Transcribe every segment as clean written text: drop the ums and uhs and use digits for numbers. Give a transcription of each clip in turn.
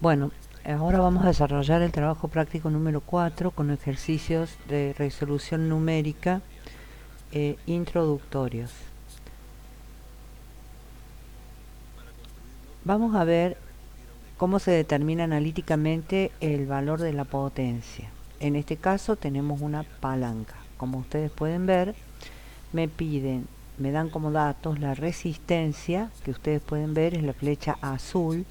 Bueno, ahora vamos a desarrollar el trabajo práctico número 4 con ejercicios de resolución numérica introductorios. Vamos a ver cómo se determina analíticamente el valor de la potencia. En este caso tenemos una palanca. Como ustedes pueden ver, me dan como datos la resistencia, que ustedes pueden ver es la flecha azul.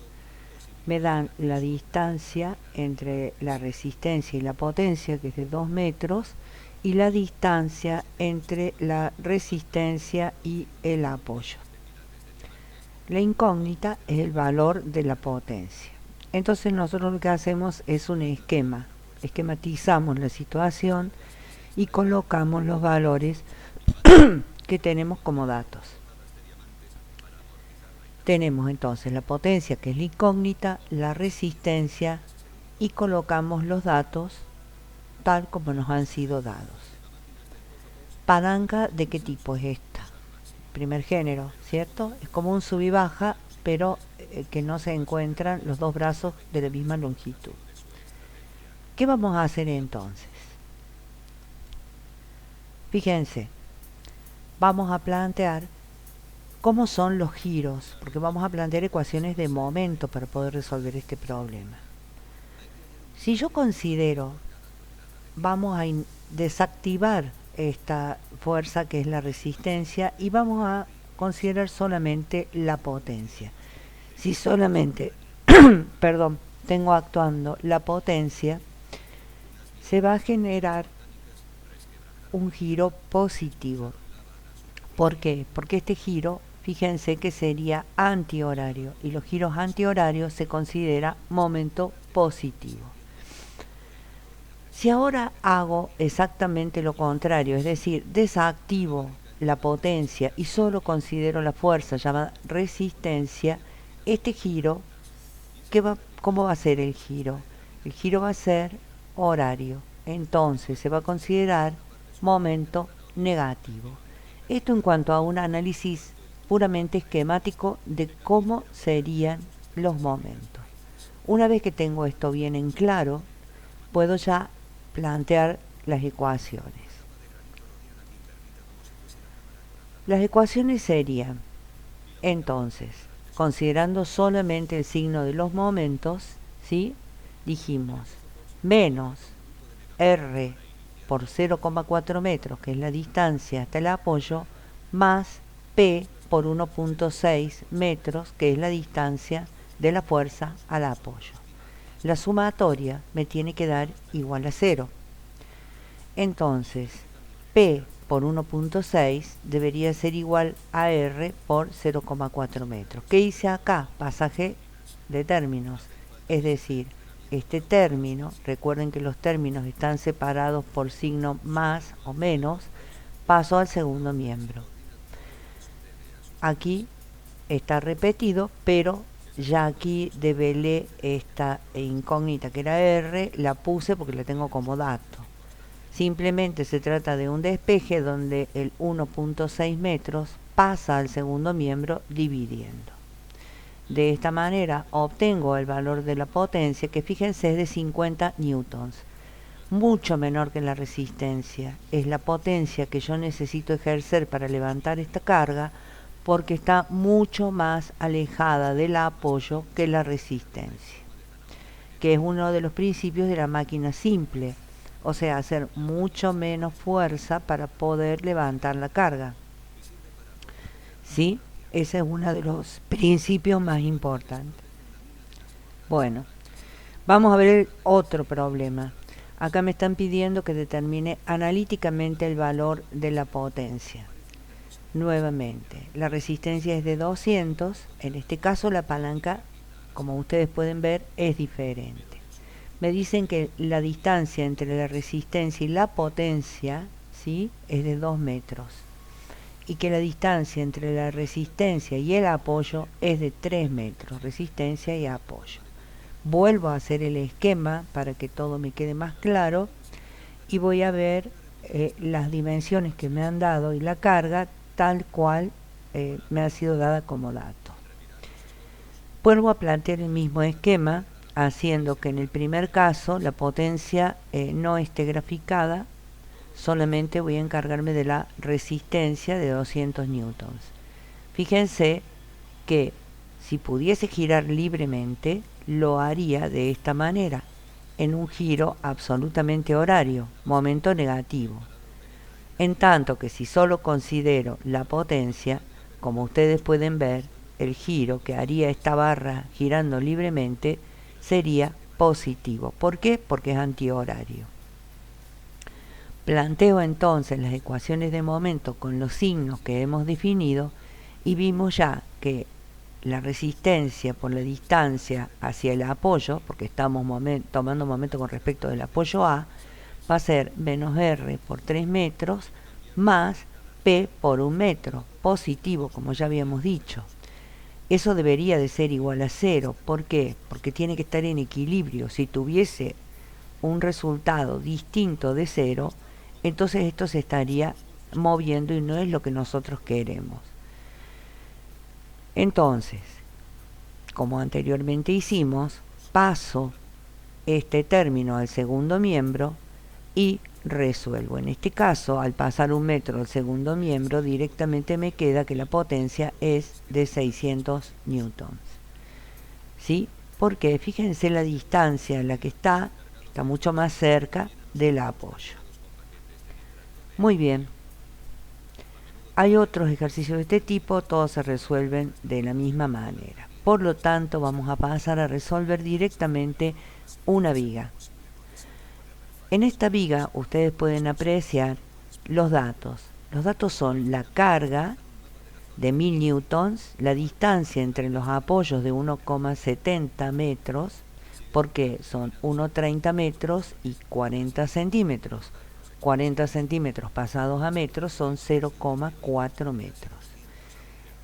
Me dan la distancia entre la resistencia y la potencia, que es de 2 metros, y la distancia entre la resistencia y el apoyo. La incógnita es el valor de la potencia. Entonces nosotros lo que hacemos es un esquema. Esquematizamos la situación y colocamos los valores que tenemos como datos. Tenemos entonces la potencia, que es la incógnita, la resistencia, y colocamos los datos tal como nos han sido dados. Palanca, ¿de qué tipo es esta? Primer género, ¿cierto? Es como un sub y baja, pero que no se encuentran los dos brazos de la misma longitud. ¿Qué vamos a hacer entonces? Fíjense, vamos a plantear cómo son los giros, porque vamos a plantear ecuaciones de momento para poder resolver este problema. Si yo considero, vamos a desactivar esta fuerza que es la resistencia y vamos a considerar solamente la potencia. Si solamente, perdón, tengo actuando la potencia, se va a generar un giro positivo. ¿Por qué? Porque este giro, fíjense que sería antihorario, y los giros antihorarios se considera momento positivo. Si ahora hago exactamente lo contrario, es decir, desactivo la potencia y solo considero la fuerza llamada resistencia, este giro, ¿cómo va a ser el giro? El giro va a ser horario, entonces se va a considerar momento negativo. Esto en cuanto a un análisis puramente esquemático de cómo serían los momentos. Una vez que tengo esto bien en claro, puedo ya plantear las ecuaciones. Las ecuaciones serían, entonces, considerando solamente el signo de los momentos, ¿sí? Dijimos menos R por 0,4 metros, que es la distancia hasta el apoyo, más P por 1,6 metros, que es la distancia de la fuerza al apoyo. La sumatoria me tiene que dar igual a 0. Entonces, P por 1,6 debería ser igual a R por 0,4 metros. ¿Qué hice acá? Pasaje de términos. Es decir, este término, recuerden que los términos están separados por signo más o menos, paso al segundo miembro. Aquí está repetido, pero ya aquí develé esta incógnita que era R, la puse porque la tengo como dato. Simplemente se trata de un despeje donde el 1,6 metros pasa al segundo miembro dividiendo. De esta manera obtengo el valor de la potencia, que fíjense es de 50 newtons, mucho menor que la resistencia. Es la potencia que yo necesito ejercer para levantar esta carga, porque está mucho más alejada del apoyo que la resistencia, que es uno de los principios de la máquina simple, o sea, hacer mucho menos fuerza para poder levantar la carga. ¿Sí? Ese es uno de los principios más importantes. Bueno, vamos a ver otro problema. Acá me están pidiendo que determine analíticamente el valor de la potencia. Nuevamente, la resistencia es de 200, en este caso la palanca, como ustedes pueden ver, es diferente. Me dicen que la distancia entre la resistencia y la potencia, ¿sí?, es de 2 metros, y que la distancia entre la resistencia y el apoyo es de 3 metros, resistencia y apoyo. Vuelvo a hacer el esquema para que todo me quede más claro y voy a ver las dimensiones que me han dado y la carga tal cual me ha sido dada como dato. Vuelvo a plantear el mismo esquema haciendo que en el primer caso la potencia no esté graficada, solamente voy a encargarme de la resistencia de 200 newtons. Fíjense que si pudiese girar libremente, lo haría de esta manera, en un giro absolutamente horario, momento negativo. En tanto que si solo considero la potencia, como ustedes pueden ver, el giro que haría esta barra girando libremente sería positivo. ¿Por qué? Porque es antihorario. Planteo entonces las ecuaciones de momento con los signos que hemos definido y vimos ya que la resistencia por la distancia hacia el apoyo, porque estamos tomando momento con respecto del apoyo A, va a ser menos R por 3 metros más P por 1 metro, positivo como ya habíamos dicho. Eso debería de ser igual a 0. ¿Por qué? Porque tiene que estar en equilibrio. Si tuviese un resultado distinto de 0, entonces esto se estaría moviendo y no es lo que nosotros queremos. Entonces, como anteriormente hicimos, paso este término al segundo miembro y resuelvo. En este caso, al pasar 1 metro al segundo miembro, directamente me queda que la potencia es de 600 newtons. ¿Sí? Porque fíjense la distancia en la que está mucho más cerca del apoyo. Muy bien. Hay otros ejercicios de este tipo, todos se resuelven de la misma manera. Por lo tanto, vamos a pasar a resolver directamente una viga. En esta viga ustedes pueden apreciar los datos. Los datos son la carga de 1000 newtons, la distancia entre los apoyos de 1,70 metros, porque son 1,30 metros y 40 centímetros. 40 centímetros pasados a metros son 0,4 metros.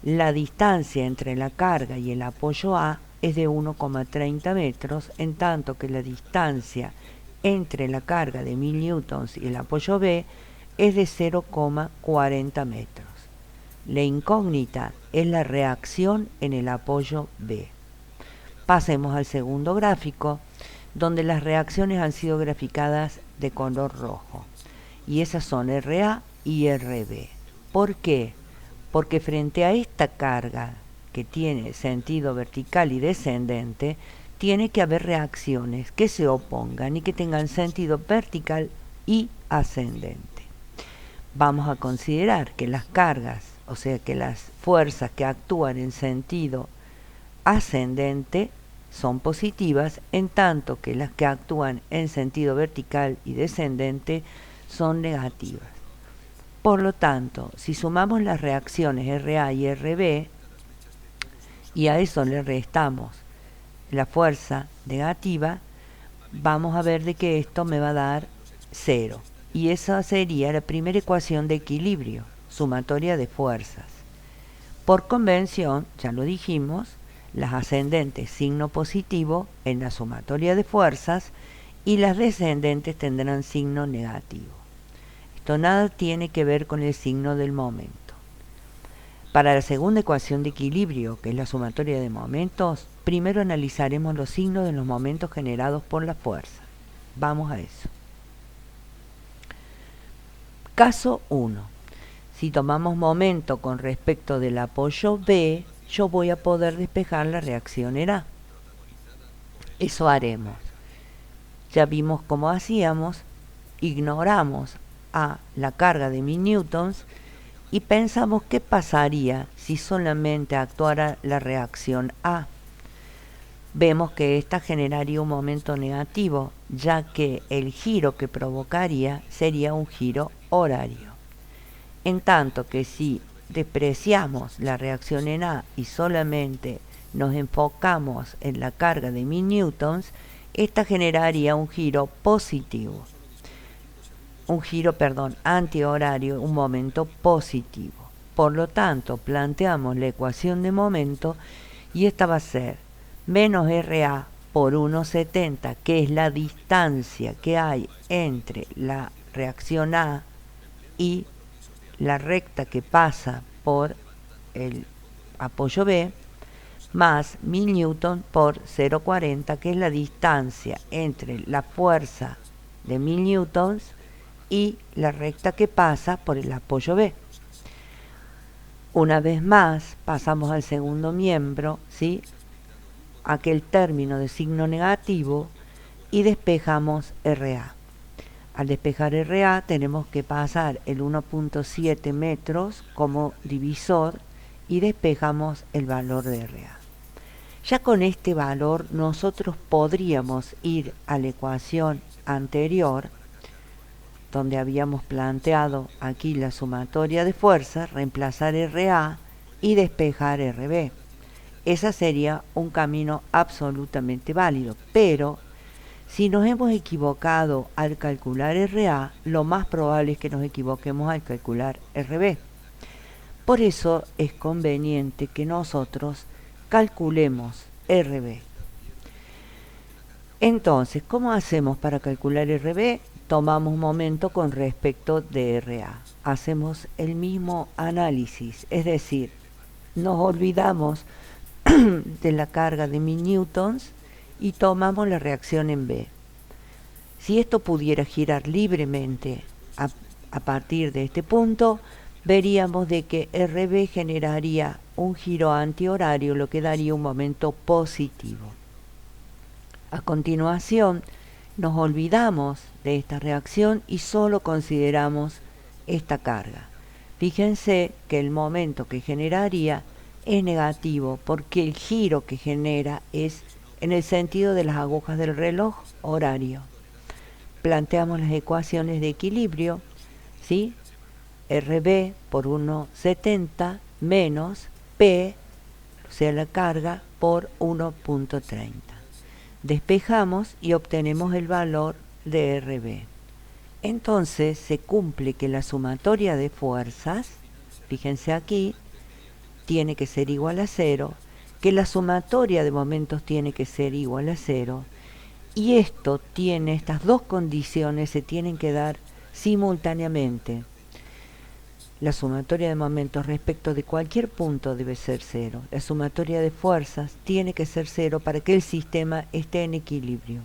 La distancia entre la carga y el apoyo A es de 1,30 metros, en tanto que la distancia entre la carga de 1000 newtons y el apoyo B es de 0,40 metros. La incógnita es la reacción en el apoyo B. Pasemos al segundo gráfico, donde las reacciones han sido graficadas de color rojo. Y esas son RA y RB. ¿Por qué? Porque frente a esta carga que tiene sentido vertical y descendente, tiene que haber reacciones que se opongan y que tengan sentido vertical y ascendente. Vamos a considerar que las cargas, o sea que las fuerzas que actúan en sentido ascendente son positivas, en tanto que las que actúan en sentido vertical y descendente son negativas. Por lo tanto, si sumamos las reacciones RA y RB y a eso le restamos la fuerza negativa, vamos a ver de que esto me va a dar 0. Y esa sería la primera ecuación de equilibrio, sumatoria de fuerzas. Por convención, ya lo dijimos, las ascendentes signo positivo en la sumatoria de fuerzas y las descendentes tendrán signo negativo. Esto nada tiene que ver con el signo del momento. Para la segunda ecuación de equilibrio, que es la sumatoria de momentos, primero analizaremos los signos de los momentos generados por la fuerza. Vamos a eso. Caso 1. Si tomamos momento con respecto del apoyo B, yo voy a poder despejar la reacción en A. Eso haremos. Ya vimos cómo hacíamos, ignoramos a la carga de 1000 newtons y pensamos qué pasaría si solamente actuara la reacción A. Vemos que esta generaría un momento negativo, ya que el giro que provocaría sería un giro horario. En tanto que si despreciamos la reacción en A y solamente nos enfocamos en la carga de 1000 newtons, esta generaría un giro positivo. Antihorario, un momento positivo. Por lo tanto, planteamos la ecuación de momento y esta va a ser menos RA por 1,70, que es la distancia que hay entre la reacción A y la recta que pasa por el apoyo B, más 1000 newton por 0,40, que es la distancia entre la fuerza de 1000 newtons y la recta que pasa por el apoyo B. Una vez más pasamos al segundo miembro, ¿sí?, aquel término de signo negativo, y despejamos RA. Al despejar RA tenemos que pasar el 1,7 metros como divisor y despejamos el valor de RA. Ya con este valor nosotros podríamos ir a la ecuación anterior, donde habíamos planteado aquí la sumatoria de fuerzas, reemplazar RA y despejar RB. Ese sería un camino absolutamente válido, pero si nos hemos equivocado al calcular RA, lo más probable es que nos equivoquemos al calcular RB. Por eso es conveniente que nosotros calculemos RB. Entonces, ¿cómo hacemos para calcular RB? Tomamos momento con respecto de RA. Hacemos el mismo análisis, es decir, nos olvidamos de la carga de 1000 newtons y tomamos la reacción en B. Si esto pudiera girar libremente a partir de este punto, veríamos de que RB generaría un giro antihorario, lo que daría un momento positivo. A continuación, nos olvidamos de esta reacción y solo consideramos esta carga. Fíjense que el momento que generaría es negativo porque el giro que genera es en el sentido de las agujas del reloj horario. Planteamos las ecuaciones de equilibrio, ¿sí? RB por 1,70 menos P, o sea la carga, por 1,30. Despejamos y obtenemos el valor de RB. Entonces se cumple que la sumatoria de fuerzas, fíjense aquí, tiene que ser igual a 0, que la sumatoria de momentos tiene que ser igual a 0, y estas dos condiciones se tienen que dar simultáneamente. La sumatoria de momentos respecto de cualquier punto debe ser 0. La sumatoria de fuerzas tiene que ser 0 para que el sistema esté en equilibrio.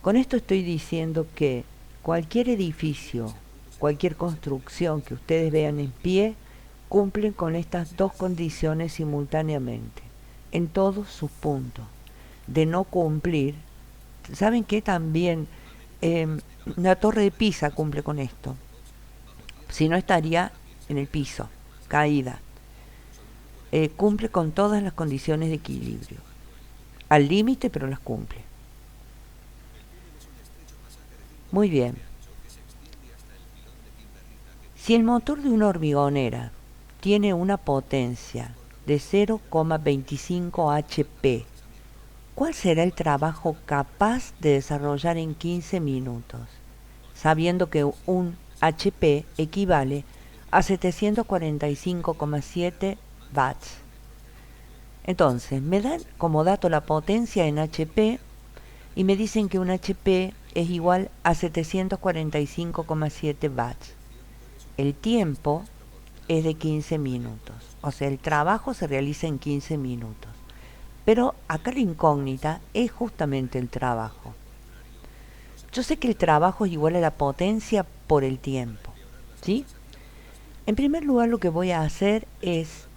Con esto estoy diciendo que cualquier edificio, cualquier construcción que ustedes vean en pie, cumplen con estas dos condiciones simultáneamente, en todos sus puntos. De no cumplir, ¿saben qué? También la torre de Pisa cumple con esto. Si no, estaría en el piso, caída. Cumple con todas las condiciones de equilibrio. Al límite, pero las cumple. Muy bien. Si el motor de una hormigonera tiene una potencia de 0,25 HP, ¿cuál será el trabajo capaz de desarrollar en 15 minutos? Sabiendo que un HP equivale a 745,7 watts. Entonces, me dan como dato la potencia en HP y me dicen que un HP es igual a 745,7 watts. El tiempo es de 15 minutos, o sea, el trabajo se realiza en 15 minutos. Pero acá la incógnita es justamente el trabajo. Yo sé que el trabajo es igual a la potencia por el tiempo, ¿sí? En primer lugar, lo que voy a hacer es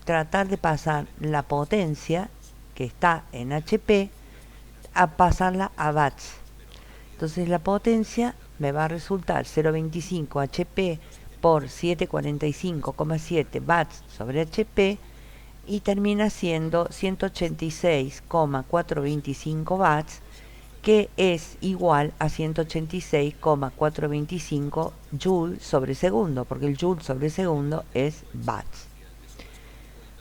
tratar de pasar la potencia que está en HP a pasarla a watts. Entonces la potencia me va a resultar 0,25 HP por 745,7 watts sobre HP y termina siendo 186,425 watts, que es igual a 186,425 joules sobre segundo, porque el joule sobre segundo es watts.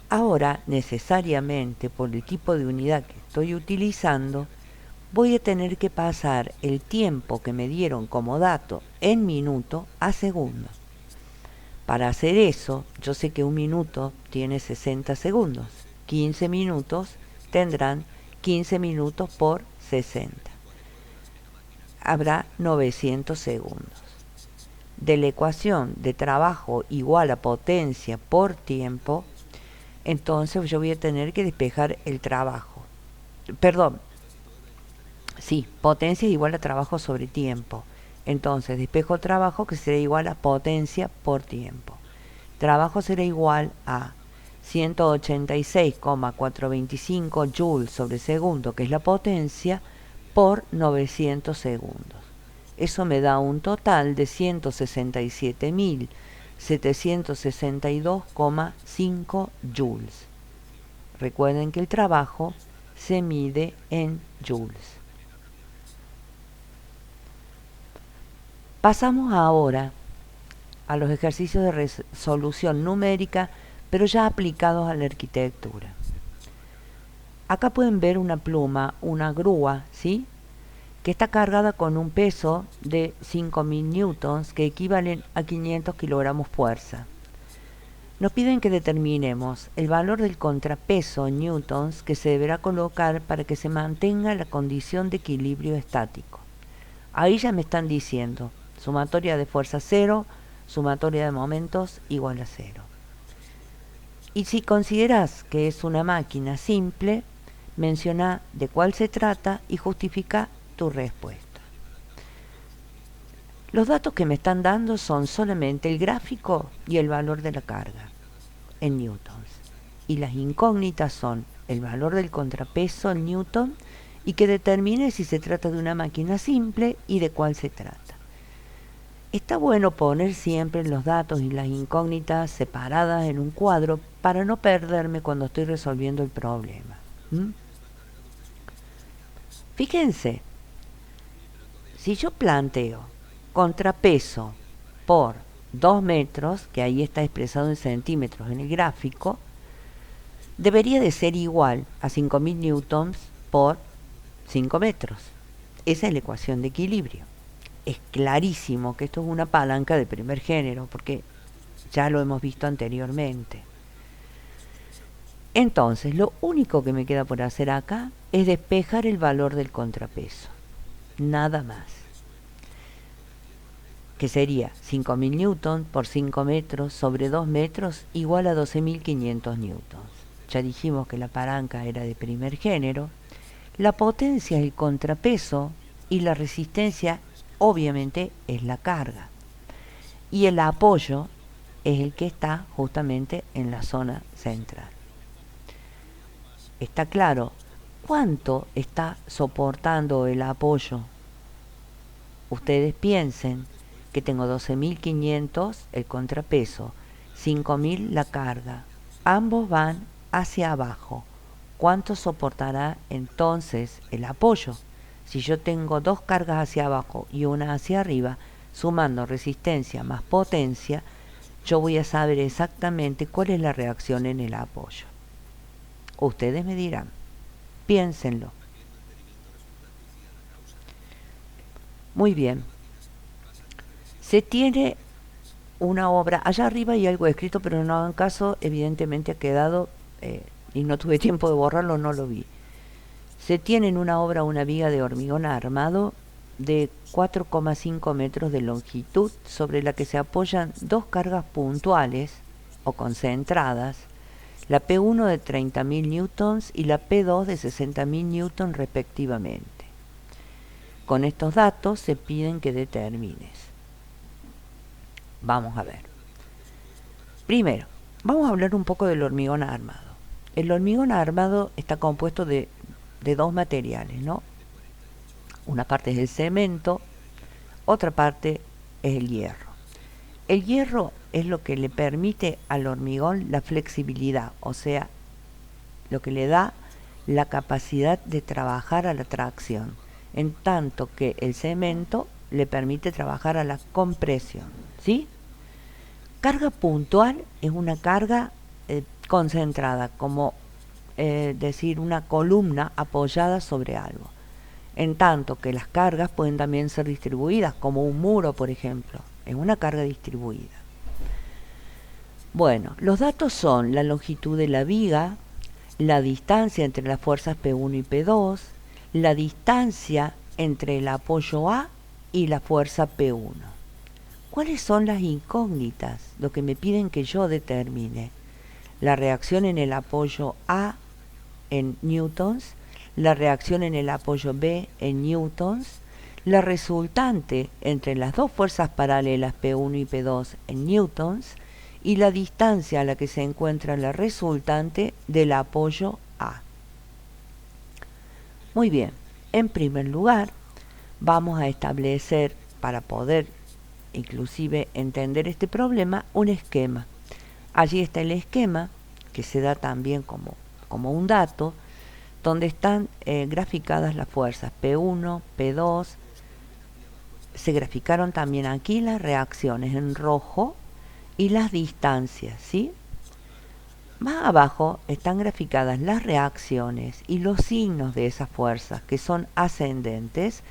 Ahora, necesariamente, por el tipo de unidad que estoy utilizando, voy a tener que pasar el tiempo que me dieron como dato en minuto a segundo. Para hacer eso, yo sé que un minuto tiene 60 segundos. 15 minutos tendrán 15 minutos por 60. Habrá 900 segundos. De la ecuación de trabajo igual a potencia por tiempo, entonces yo voy a tener que despejar el trabajo. Perdón, sí, potencia es igual a trabajo sobre tiempo. Entonces despejo trabajo, que será igual a potencia por tiempo. Trabajo será igual a 186,425 joules sobre segundo, que es la potencia, por 900 segundos. Eso me da un total de 167.762,5 joules. Recuerden que el trabajo se mide en joules. Pasamos ahora a los ejercicios de resolución numérica, pero ya aplicados a la arquitectura. Acá pueden ver una pluma, una grúa, ¿sí?, que está cargada con un peso de 5.000 newtons, que equivalen a 500 kilogramos fuerza. Nos piden que determinemos el valor del contrapeso en newtons que se deberá colocar para que se mantenga la condición de equilibrio estático. Ahí ya me están diciendo sumatoria de fuerza 0, sumatoria de momentos igual a 0. Y si consideras que es una máquina simple, menciona de cuál se trata y justifica tu respuesta. Los datos que me están dando son solamente el gráfico y el valor de la carga en newtons. Y las incógnitas son el valor del contrapeso en newton y que determine si se trata de una máquina simple y de cuál se trata. Está bueno poner siempre los datos y las incógnitas separadas en un cuadro para no perderme cuando estoy resolviendo el problema. Fíjense, si yo planteo contrapeso por 2 metros, que ahí está expresado en centímetros en el gráfico, debería de ser igual a 5.000 newtons por 5 metros. Esa es la ecuación de equilibrio. Es clarísimo que esto es una palanca de primer género, porque ya lo hemos visto anteriormente. Entonces, lo único que me queda por hacer acá es despejar el valor del contrapeso. Nada más. Que sería 5.000 newtons por 5 metros sobre 2 metros igual a 12.500 newtons. Ya dijimos que la palanca era de primer género. La potencia es el contrapeso y la resistencia obviamente es la carga. Y el apoyo es el que está justamente en la zona central. Está claro cuánto está soportando el apoyo. Ustedes piensen que tengo 12.500 el contrapeso, 5.000 la carga. Ambos van hacia abajo. ¿Cuánto soportará entonces el apoyo? Si yo tengo dos cargas hacia abajo y una hacia arriba, sumando resistencia más potencia, yo voy a saber exactamente cuál es la reacción en el apoyo. Ustedes me dirán, piénsenlo. Muy bien. Se tiene una obra, allá arriba hay algo escrito, pero no hagan caso, evidentemente ha quedado, y no tuve tiempo de borrarlo, no lo vi. Se tiene en una obra una viga de hormigón armado de 4,5 metros de longitud, sobre la que se apoyan dos cargas puntuales o concentradas, la P1 de 30.000 newtons y la P2 de 60.000 newtons respectivamente. Con estos datos se piden que determines. Vamos a ver. Primero, vamos a hablar un poco del hormigón armado. El hormigón armado está compuesto de dos materiales, ¿no? Una parte es el cemento, otra parte es el hierro. El hierro es lo que le permite al hormigón la flexibilidad, o sea, lo que le da la capacidad de trabajar a la tracción, en tanto que el cemento le permite trabajar a la compresión, ¿sí? Carga puntual es una carga concentrada, como decir una columna apoyada sobre algo, en tanto que las cargas pueden también ser distribuidas, como un muro, por ejemplo, es una carga distribuida. Bueno, los datos son la longitud de la viga, la distancia entre las fuerzas P1 y P2, la distancia entre el apoyo A y la fuerza P1. ¿Cuáles son las incógnitas? Lo que me piden que yo determine. la reacción en el apoyo A en newtons, la reacción en el apoyo B en newtons, la resultante entre las dos fuerzas paralelas P1 y P2 en newtons y la distancia a la que se encuentra la resultante del apoyo A. Muy bien, en primer lugar vamos a establecer, para poder inclusive entender este problema, un esquema. Allí está el esquema, que se da también como un dato, donde están graficadas las fuerzas P1, P2. Se graficaron también aquí las reacciones en rojo y las distancias, ¿sí? Más abajo están graficadas las reacciones y los signos de esas fuerzas, que son ascendentes,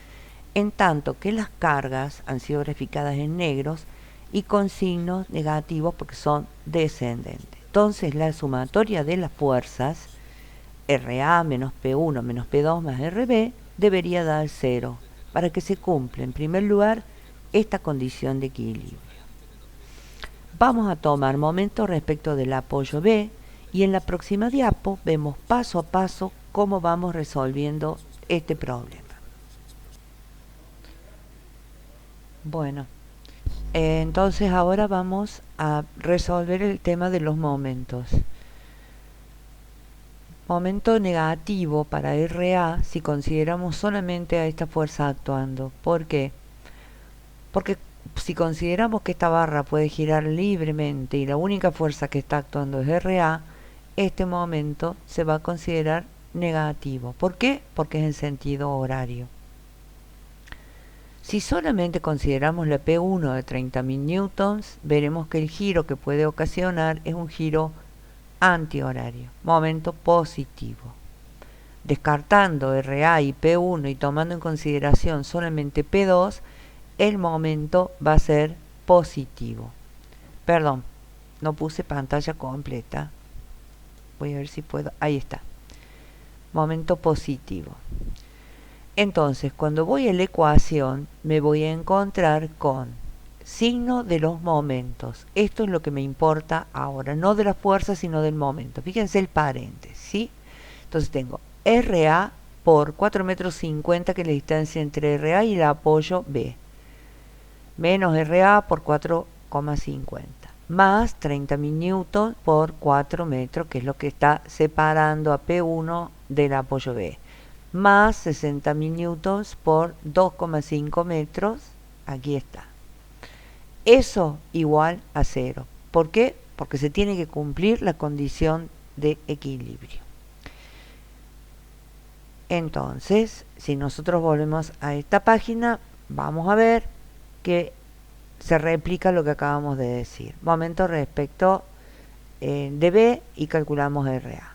en tanto que las cargas han sido graficadas en negros y con signos negativos porque son descendentes. Entonces la sumatoria de las fuerzas RA menos P1 menos P2 más RB debería dar 0 para que se cumpla en primer lugar esta condición de equilibrio. Vamos a tomar momento respecto del apoyo B y en la próxima diapo vemos paso a paso cómo vamos resolviendo este problema. Bueno, entonces ahora vamos a resolver el tema de los momentos. Momento negativo para RA si consideramos solamente a esta fuerza actuando. ¿Por qué? Porque si consideramos que esta barra puede girar libremente y la única fuerza que está actuando es RA, este momento se va a considerar negativo. ¿Por qué? Porque es en sentido horario. Si solamente consideramos la P1 de 30.000 newtons, veremos que el giro que puede ocasionar es un giro antihorario, momento positivo. Descartando RA y P1 y tomando en consideración solamente P2, el momento va a ser positivo. Perdón, no puse pantalla completa. Voy a ver si puedo. Ahí está. Momento positivo. Entonces, cuando voy a la ecuación, me voy a encontrar con signo de los momentos. Esto es lo que me importa ahora, no de la fuerza, sino del momento. Fíjense el paréntesis, ¿sí? Entonces tengo RA por 4,50 metros, que es la distancia entre RA y el apoyo B, menos RA por 4,50, más 30.000 newtons por 4 metros, que es lo que está separando a P1 del apoyo B, más 60.000 newtons por 2,5 metros, aquí está. Eso igual a 0. ¿Por qué? Porque se tiene que cumplir la condición de equilibrio. Entonces, si nosotros volvemos a esta página, vamos a ver que se replica lo que acabamos de decir. Momento respecto de B y calculamos RA.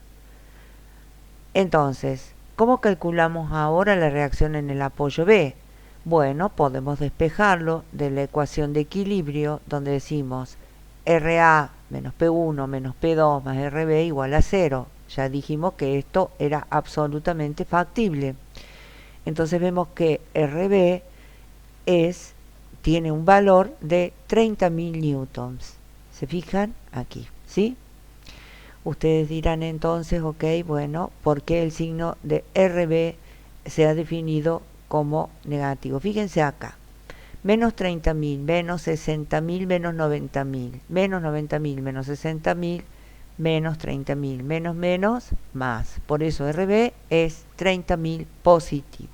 Entonces, ¿cómo calculamos ahora la reacción en el apoyo B? Bueno, podemos despejarlo de la ecuación de equilibrio donde decimos RA menos P1 menos P2 más RB igual a 0. Ya dijimos que esto era absolutamente factible. Entonces vemos que RB tiene un valor de 30.000 newtons. ¿Se fijan? Aquí, ¿sí? Ustedes dirán entonces, ok, bueno, ¿por qué el signo de RB se ha definido como negativo? Fíjense acá, menos 30.000, menos 60.000, menos 90.000, menos 90.000, menos 60.000, menos 30.000, menos, más. Por eso RB es 30.000 positivo.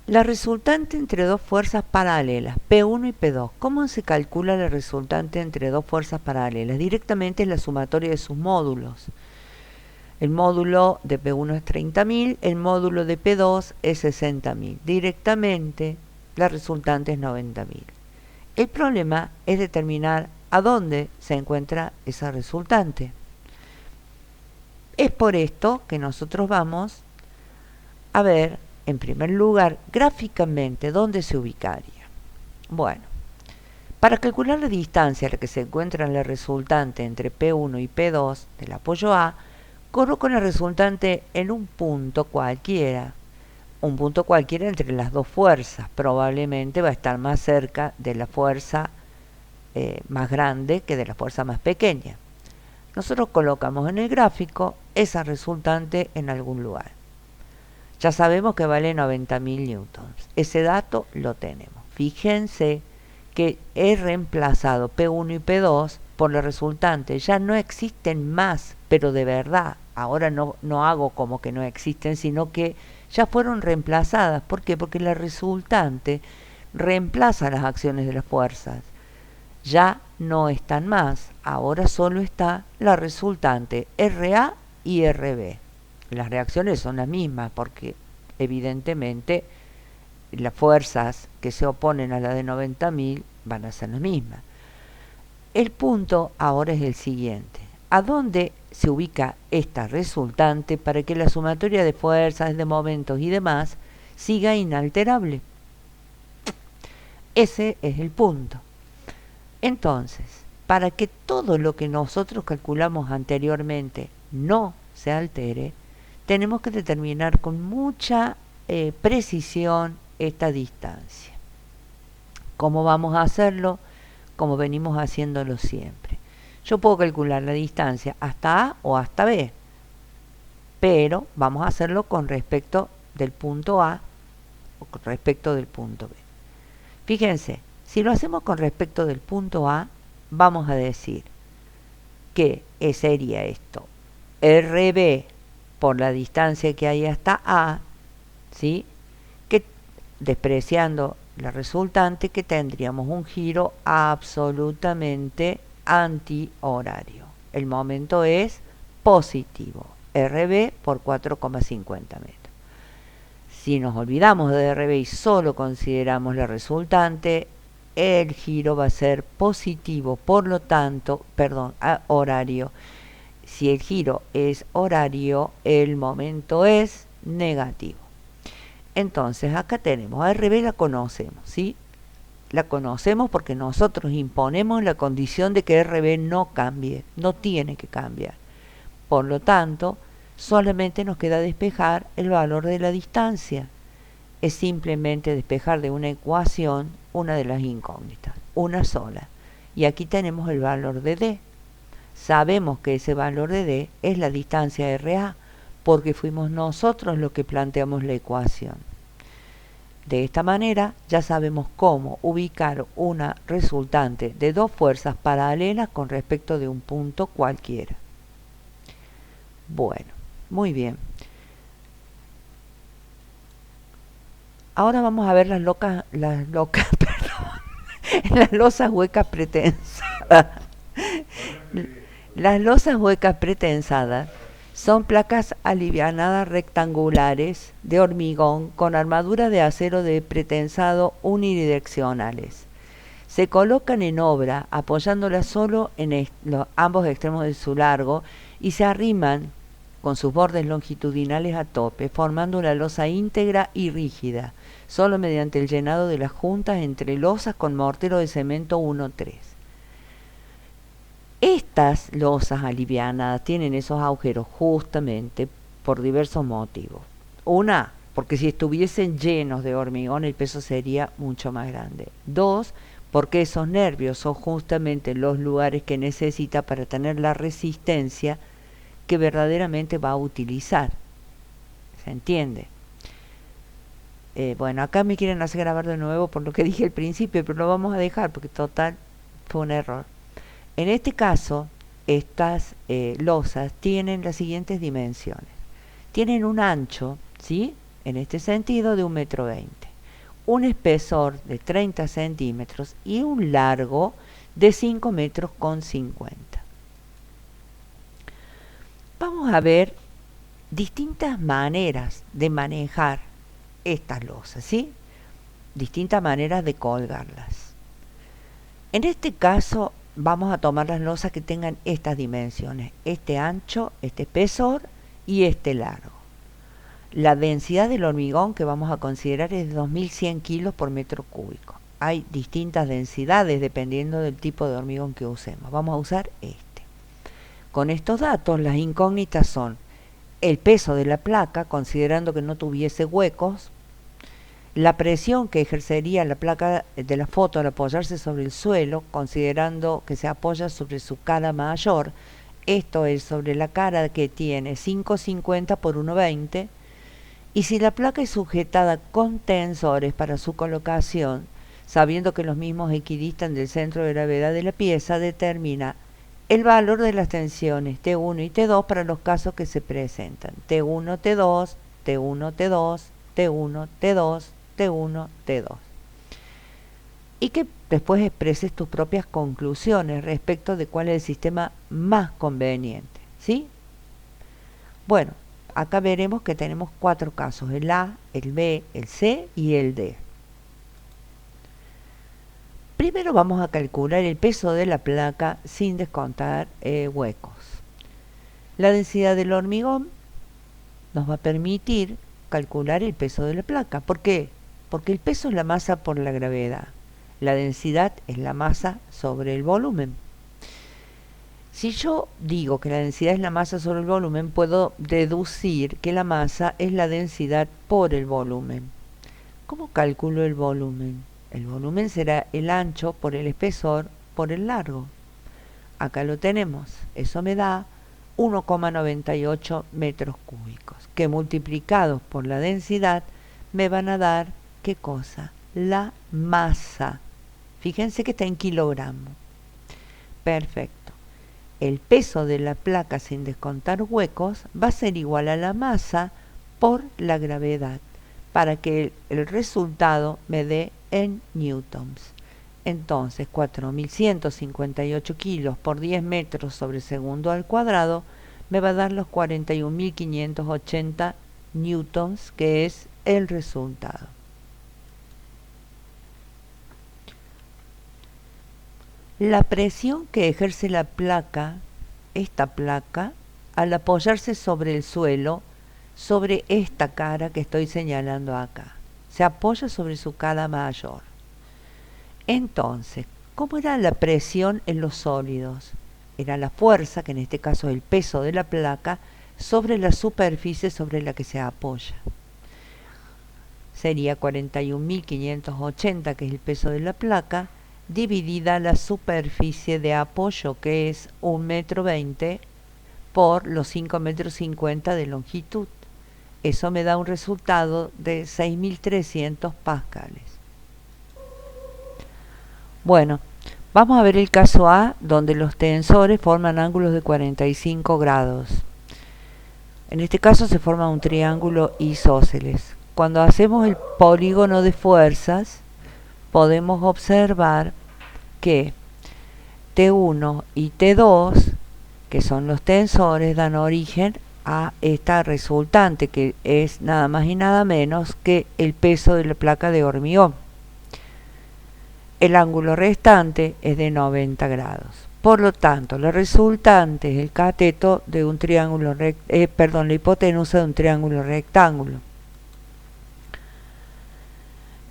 La resultante entre dos fuerzas paralelas, P1 y P2. ¿Cómo se calcula la resultante entre dos fuerzas paralelas? Directamente es la sumatoria de sus módulos. El módulo de P1 es 30.000, el módulo de P2 es 60.000. Directamente la resultante es 90.000. El problema es determinar a dónde se encuentra esa resultante. Es por esto que nosotros vamos a ver, en primer lugar, gráficamente dónde se ubicaría. Bueno, para calcular la distancia a la que se encuentra la resultante entre P1 y P2 del apoyo A, coloco la resultante en un punto cualquiera entre las dos fuerzas. Probablemente va a estar más cerca de la fuerza más grande que de la fuerza más pequeña. Nosotros colocamos en el gráfico esa resultante en algún lugar. Ya sabemos que vale 90.000 newtons. Ese dato lo tenemos. Fíjense que he reemplazado P1 y P2 por la resultante. Ya no existen más, pero de verdad. Ahora no hago como que no existen, sino que ya fueron reemplazadas. ¿Por qué? Porque la resultante reemplaza las acciones de las fuerzas. Ya no están más. Ahora solo está la resultante RA y RB. Las reacciones son las mismas porque evidentemente las fuerzas que se oponen a la de 90.000 van a ser las mismas. El punto ahora es el siguiente. ¿A dónde se ubica esta resultante para que la sumatoria de fuerzas, de momentos y demás siga inalterable? Ese es el punto. Entonces, para que todo lo que nosotros calculamos anteriormente no se altere, tenemos que determinar con mucha precisión esta distancia. ¿Cómo vamos a hacerlo? Como venimos haciéndolo siempre. Yo puedo calcular la distancia hasta A o hasta B, pero vamos a hacerlo con respecto del punto A o con respecto del punto B. Fíjense, si lo hacemos con respecto del punto A, vamos a decir que sería esto, RB por la distancia que hay hasta A, ¿sí? Que despreciando la resultante, que tendríamos un giro absolutamente antihorario. El momento es positivo, RB por 4,50 metros. Si nos olvidamos de RB y solo consideramos la resultante, el giro va a ser positivo, por lo tanto, horario. Si el giro es horario, el momento es negativo. Entonces acá tenemos, a RB la conocemos, ¿sí? La conocemos porque nosotros imponemos la condición de que RB no cambie, no tiene que cambiar. Por lo tanto, solamente nos queda despejar el valor de la distancia. Es simplemente despejar de una ecuación una de las incógnitas, una sola. Y aquí tenemos el valor de D. Sabemos que ese valor de D es la distancia RA, porque fuimos nosotros los que planteamos la ecuación. De esta manera ya sabemos cómo ubicar una resultante de dos fuerzas paralelas con respecto de un punto cualquiera. Bueno, muy bien. Ahora vamos a ver las losas huecas pretensadas. Las losas huecas pretensadas son placas alivianadas rectangulares de hormigón con armadura de acero de pretensado unidireccionales. Se colocan en obra apoyándolas solo en ambos extremos de su largo y se arriman con sus bordes longitudinales a tope, formando una losa íntegra y rígida, solo mediante el llenado de las juntas entre losas con mortero de cemento 1-3. Estas losas alivianadas tienen esos agujeros justamente por diversos motivos. Una, porque si estuviesen llenos de hormigón el peso sería mucho más grande. Dos, porque esos nervios son justamente los lugares que necesita para tener la resistencia que verdaderamente va a utilizar. ¿Se entiende? Bueno, acá me quieren hacer grabar de nuevo por lo que dije al principio, pero lo vamos a dejar porque total fue un error. En este caso, estas losas tienen las siguientes dimensiones. Tienen un ancho, ¿sí? En este sentido, de 1,20 m, un espesor de 30 centímetros y un largo de 5,50 metros. Vamos a ver distintas maneras de manejar estas losas, ¿sí? Distintas maneras de colgarlas. En este caso vamos a tomar las losas que tengan estas dimensiones, este ancho, este espesor y este largo. La densidad del hormigón que vamos a considerar es de 2100 kilos por metro cúbico. Hay distintas densidades dependiendo del tipo de hormigón que usemos. Vamos a usar este. Con estos datos, las incógnitas son el peso de la placa, considerando que no tuviese huecos, la presión que ejercería la placa de la foto al apoyarse sobre el suelo, considerando que se apoya sobre su cara mayor, Esto es sobre la cara que tiene 5,50 por 1,20. Y si la placa es sujetada con tensores para su colocación, sabiendo que los mismos equidistan del centro de gravedad de la pieza, determina el valor de las tensiones T1 y T2 para los casos que se presentan. T1, T2, T1, T2, T1, T2, T1, T2. Y que después expreses tus propias conclusiones respecto de cuál es el sistema más conveniente. ¿Sí? Bueno, acá veremos que tenemos 4 casos, el A, el B, el C y el D. Primero vamos a calcular el peso de la placa sin descontar huecos. La densidad del hormigón nos va a permitir calcular el peso de la placa. ¿Por qué? Porque el peso es la masa por la gravedad. La densidad es la masa sobre el volumen. Si yo digo que la densidad es la masa sobre el volumen, puedo deducir que la masa es la densidad por el volumen. ¿Cómo calculo el volumen? El volumen será el ancho por el espesor por el largo. Acá lo tenemos. Eso me da 1,98 metros cúbicos, que multiplicados por la densidad me van a dar, ¿qué cosa? La masa. Fíjense que está en kilogramos. Perfecto. El peso de la placa sin descontar huecos va a ser igual a la masa por la gravedad, para que el resultado me dé en newtons. Entonces 4.158 kilos por 10 metros sobre segundo al cuadrado me va a dar los 41.580 newtons, que es el resultado. La presión que ejerce la placa, esta placa, al apoyarse sobre el suelo, sobre esta cara que estoy señalando acá, se apoya sobre su cara mayor. Entonces, ¿cómo era la presión en los sólidos? Era la fuerza, que en este caso es el peso de la placa, sobre la superficie sobre la que se apoya. Sería 41.580, que es el peso de la placa, dividida la superficie de apoyo, que es 1,20 m, por los 5,50 m de longitud. Eso me da un resultado de 6.300 pascales. Bueno, vamos a ver el caso A, donde los tensores forman ángulos de 45 grados. En este caso se forma un triángulo isósceles. Cuando hacemos el polígono de fuerzas, podemos observar que T1 y T2, que son los tensores, dan origen a esta resultante, que es nada más y nada menos que el peso de la placa de hormigón. El ángulo restante es de 90 grados. Por lo tanto, la resultante es el cateto de un triángulo la hipotenusa de un triángulo rectángulo.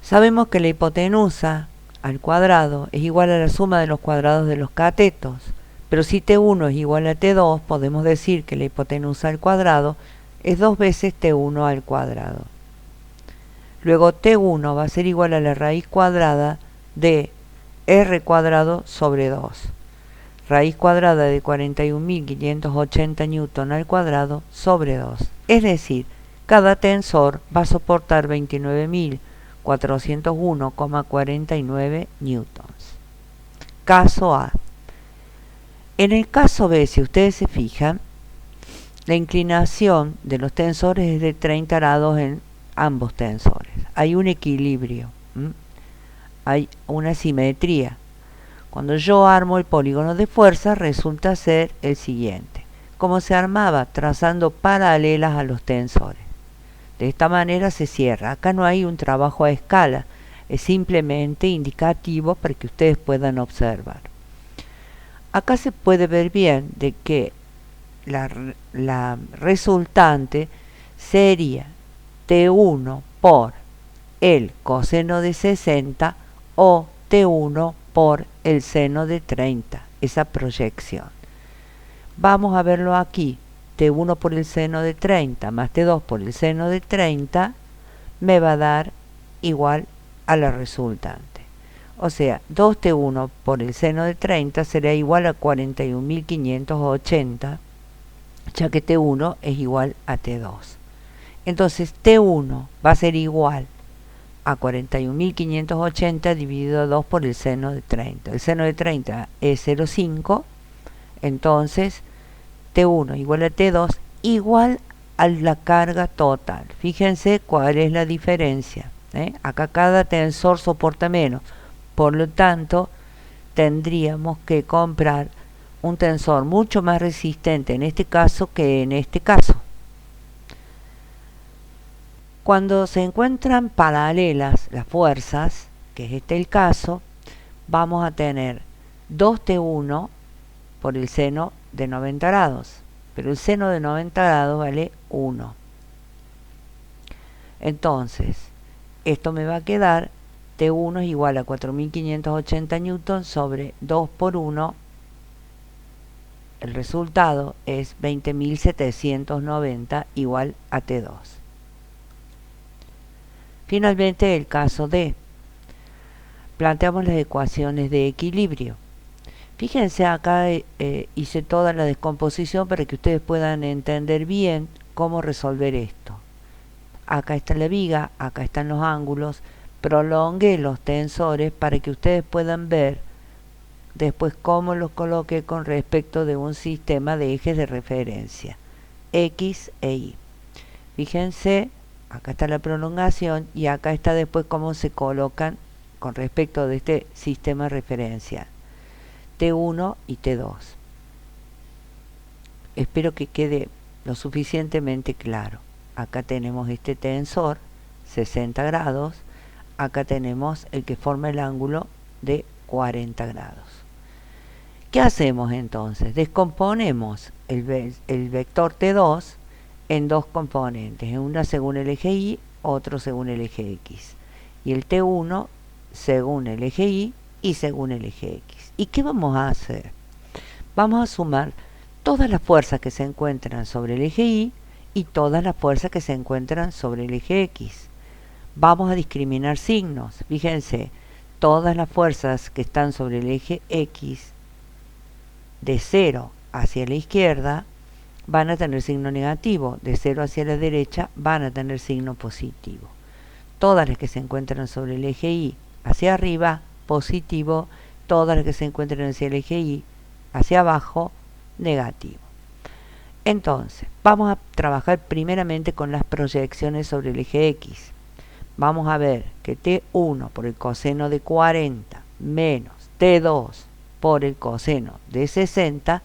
Sabemos que la hipotenusa al cuadrado es igual a la suma de los cuadrados de los catetos, pero si T1 es igual a T2, podemos decir que la hipotenusa al cuadrado es 2 veces T1 al cuadrado. Luego T1 va a ser igual a la raíz cuadrada de R cuadrado sobre 2. Raíz cuadrada de 41.580 newton al cuadrado sobre 2. Es decir, cada tensor va a soportar 29.401,49 newtons. Caso A. En el caso B, si ustedes se fijan, la inclinación de los tensores es de 30 grados en ambos tensores. Hay un equilibrio, hay una simetría. Cuando yo armo el polígono de fuerza, resulta ser el siguiente. Como se armaba trazando paralelas a los tensores. De esta manera se cierra. Acá no hay un trabajo a escala, es simplemente indicativo para que ustedes puedan observar. Acá se puede ver bien de que la resultante sería T1 por el coseno de 60 o T1 por el seno de 30, esa proyección. Vamos a verlo aquí. T1 por el seno de 30 más T2 por el seno de 30 me va a dar igual a la resultante. O sea, 2T1 por el seno de 30 será igual a 41.580, ya que T1 es igual a T2. Entonces T1 va a ser igual a 41.580 dividido a 2 por el seno de 30. El seno de 30 es 0,5, entonces T1 igual a T2 igual a la carga total. Fíjense cuál es la diferencia. Acá cada tensor soporta menos, por lo tanto tendríamos que comprar un tensor mucho más resistente en este caso que en este caso. Cuando se encuentran paralelas las fuerzas, que es este el caso, vamos a tener 2T1 por el seno de 90 grados, pero el seno de 90 grados vale 1. Entonces, esto me va a quedar T1 es igual a 4.580 newtons sobre 2 por 1. El resultado es 20.790 igual a T2. Finalmente, el caso D. Planteamos las ecuaciones de equilibrio. Fíjense, acá hice toda la descomposición para que ustedes puedan entender bien cómo resolver esto. Acá está la viga, acá están los ángulos. Prolongué los tensores para que ustedes puedan ver después cómo los coloqué con respecto de un sistema de ejes de referencia, X e Y. Fíjense, acá está la prolongación y acá está después cómo se colocan con respecto de este sistema referencial, T1 y T2. Espero que quede lo suficientemente claro. Acá tenemos este tensor, 60 grados, acá tenemos el que forma el ángulo de 40 grados. ¿Qué hacemos entonces? Descomponemos el vector T2 en dos componentes, una según el eje Y, otro según el eje X, y el T1 según el eje Y y según el eje X. ¿Y qué vamos a hacer? Vamos a sumar todas las fuerzas que se encuentran sobre el eje Y y todas las fuerzas que se encuentran sobre el eje X. Vamos a discriminar signos. Fíjense, todas las fuerzas que están sobre el eje X de 0 hacia la izquierda van a tener signo negativo, de 0 hacia la derecha van a tener signo positivo. Todas las que se encuentran sobre el eje Y hacia arriba, positivo, todas las que se encuentran hacia el eje Y hacia abajo, negativo. Entonces, vamos a trabajar primeramente con las proyecciones sobre el eje X. Vamos a ver que T1 por el coseno de 40 menos T2 por el coseno de 60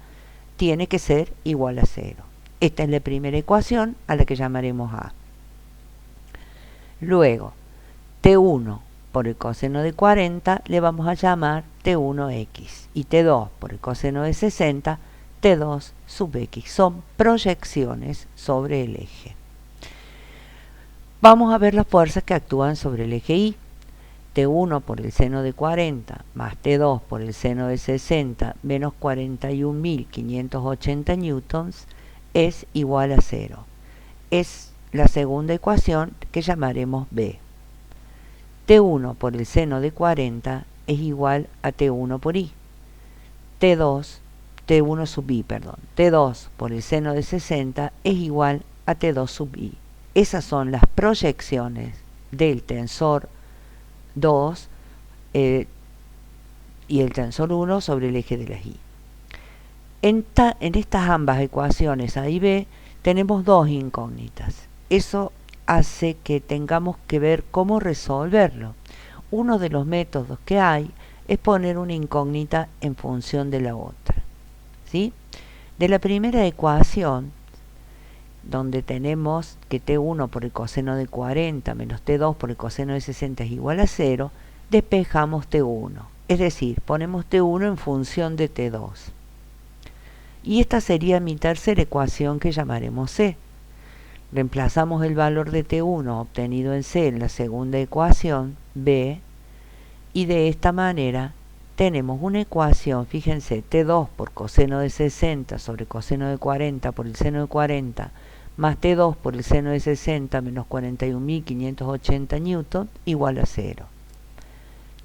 tiene que ser igual a 0. Esta es la primera ecuación a la que llamaremos A. Luego, T1 por el coseno de 40 le vamos a llamar T1x y T2 por el coseno de 60 T2 sub x. Son proyecciones sobre el eje. Vamos a ver las fuerzas que actúan sobre el eje Y. T1 por el seno de 40 más T2 por el seno de 60 menos 41.580 newtons es igual a 0. Es la segunda ecuación que llamaremos B. T1 por el seno de 40 es igual a T1 por I. T1 sub I, T2 por el seno de 60 es igual a T2 sub I. Esas son las proyecciones del tensor 2 y el tensor 1 sobre el eje de las Y. En estas ambas ecuaciones A y B tenemos dos incógnitas. Eso hace que tengamos que ver cómo resolverlo. Uno de los métodos que hay es poner una incógnita en función de la otra. ¿Sí? De la primera ecuación, donde tenemos que T1 por el coseno de 40 menos T2 por el coseno de 60 es igual a 0, despejamos T1. Es decir, ponemos T1 en función de T2. Y esta sería mi tercera ecuación que llamaremos C. Reemplazamos el valor de T1 obtenido en C en la segunda ecuación, B, y de esta manera tenemos una ecuación, fíjense, T2 por coseno de 60 sobre coseno de 40 por el seno de 40 más T2 por el seno de 60 menos 41.580 newton igual a 0.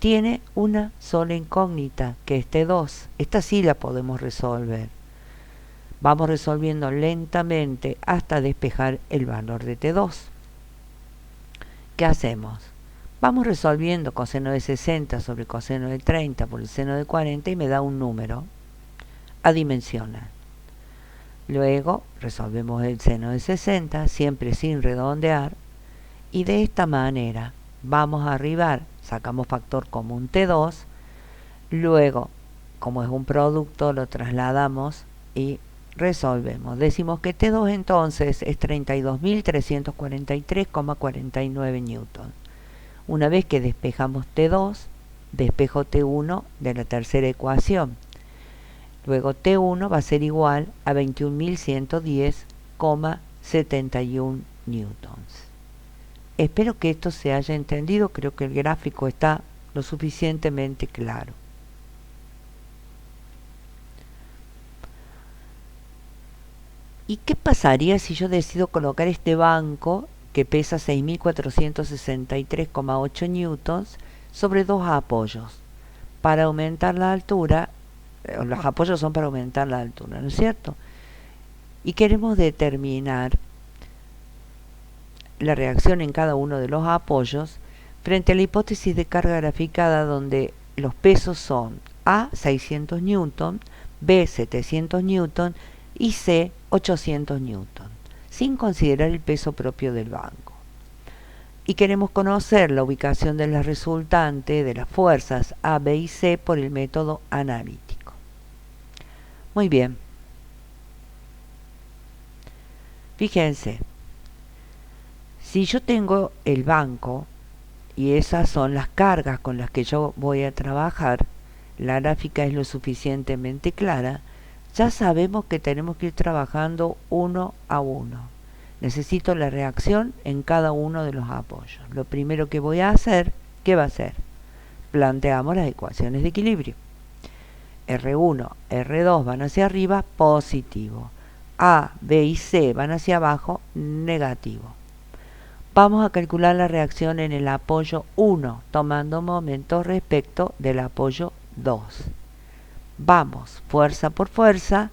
tiene una sola incógnita, que es T2. Esta sí la podemos resolver. Vamos resolviendo lentamente hasta despejar el valor de T2. ¿Qué hacemos? Vamos resolviendo coseno de 60 sobre coseno de 30 por el seno de 40 y me da un número adimensional. Luego resolvemos el seno de 60, siempre sin redondear, y de esta manera vamos a arribar, sacamos factor común T2, luego, como es un producto, lo trasladamos y resolvemos. Decimos que T2 entonces es 32.343,49 newton. Una vez que despejamos T2, despejo T1 de la tercera ecuación. Luego T1 va a ser igual a 21.110,71 newtons. Espero que esto se haya entendido, creo que el gráfico está lo suficientemente claro. ¿Y qué pasaría si yo decido colocar este banco que pesa 6.463,8 newtons sobre dos apoyos? Para aumentar la altura, los apoyos son para aumentar la altura, ¿no es cierto? Y queremos determinar la reacción en cada uno de los apoyos frente a la hipótesis de carga graficada, donde los pesos son A 600 newton, B 700 newton y C 800 newton, sin considerar el peso propio del banco. Y queremos conocer la ubicación de la resultante de las fuerzas A, B y C por el método analítico. Muy bien. Fíjense, si yo tengo el banco y esas son las cargas con las que yo voy a trabajar, la gráfica es lo suficientemente clara, ya sabemos que tenemos que ir trabajando uno a uno. Necesito la reacción en cada uno de los apoyos. Lo primero que voy a hacer, ¿qué va a ser? Planteamos las ecuaciones de equilibrio. R1, R2 van hacia arriba, positivo. A, B y C van hacia abajo, negativo. Vamos a calcular la reacción en el apoyo 1, tomando momentos respecto del apoyo 2. Vamos fuerza por fuerza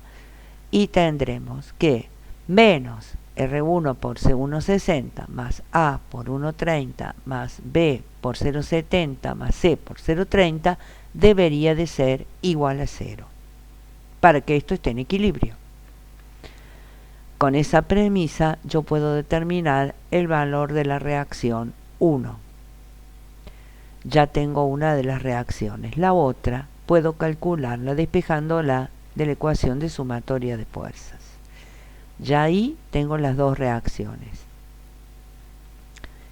y tendremos que menos R1 por C1,60 más A por 1,30 más B por 0,70 más C por 0,30 debería de ser igual a 0 para que esto esté en equilibrio. Con esa premisa yo puedo determinar el valor de la reacción 1. Ya tengo una de las reacciones. La otra puedo calcularla despejándola de la ecuación de sumatoria de fuerzas. Ya ahí tengo las dos reacciones.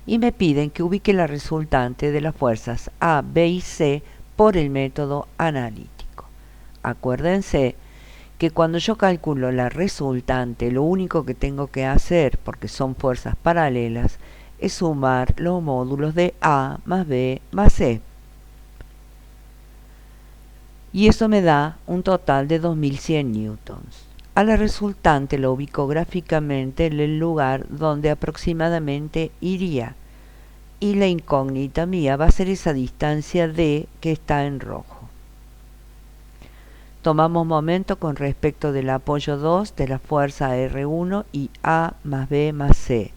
Y me piden que ubique la resultante de las fuerzas A, B y C por el método analítico. Acuérdense que cuando yo calculo la resultante, lo único que tengo que hacer, porque son fuerzas paralelas, es sumar los módulos de A más B más C. Y eso me da un total de 2100 newtons. A la resultante lo ubico gráficamente en el lugar donde aproximadamente iría. Y la incógnita mía va a ser esa distancia D que está en rojo. Tomamos momento con respecto del apoyo 2 de la fuerza R1 y A más B más C.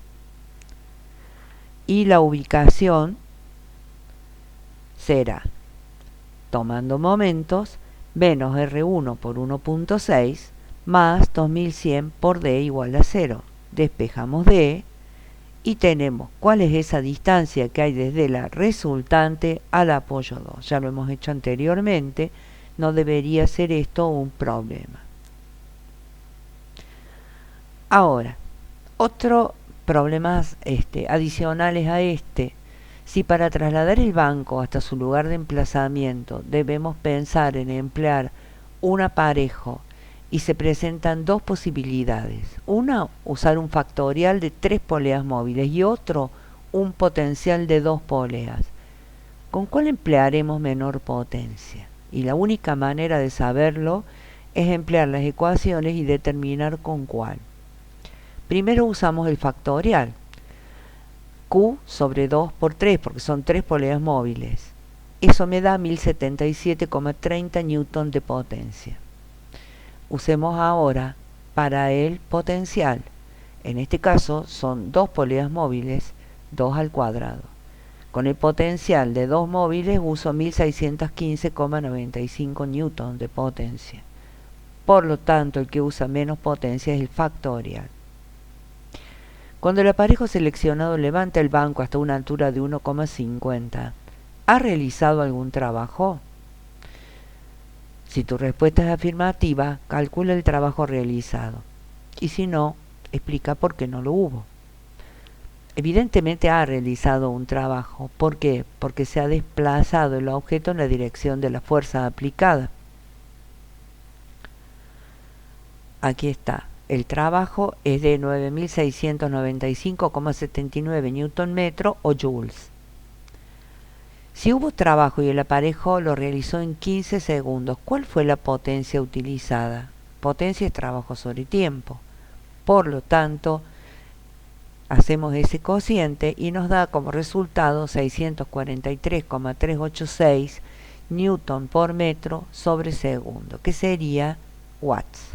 Y la ubicación será, tomando momentos, menos R1 por 1.6 más 2100 por D igual a 0. Despejamos D y tenemos cuál es esa distancia que hay desde la resultante al apoyo 2. Ya lo hemos hecho anteriormente. No debería ser esto un problema. Ahora, otro problema adicionales a este. Si para trasladar el banco hasta su lugar de emplazamiento debemos pensar en emplear un aparejo y se presentan dos posibilidades. Una, usar un factorial de 3 poleas móviles y otro, un potencial de 2 poleas. ¿Con cuál emplearemos menor potencia? Y la única manera de saberlo es emplear las ecuaciones y determinar con cuál. Primero usamos el factorial. Q sobre 2 por 3, porque son 3 poleas móviles. Eso me da 1077,30 newton de potencia. Usemos ahora para el potencial. En este caso son dos poleas móviles, 2 al cuadrado. Con el potencial de dos móviles uso 1615,95 newton de potencia. Por lo tanto, el que usa menos potencia es el factorial. Cuando el aparejo seleccionado levanta el banco hasta una altura de 1,50, ¿ha realizado algún trabajo? Si tu respuesta es afirmativa, calcula el trabajo realizado. Y si no, explica por qué no lo hubo. Evidentemente ha realizado un trabajo. ¿Por qué? Porque se ha desplazado el objeto en la dirección de la fuerza aplicada. Aquí está. El trabajo es de 9695,79 newton metro o joules. Si hubo trabajo y el aparejo lo realizó en 15 segundos, ¿cuál fue la potencia utilizada? Potencia es trabajo sobre tiempo. Por lo tanto, hacemos ese cociente y nos da como resultado 643,386 newton por metro sobre segundo, que sería watts.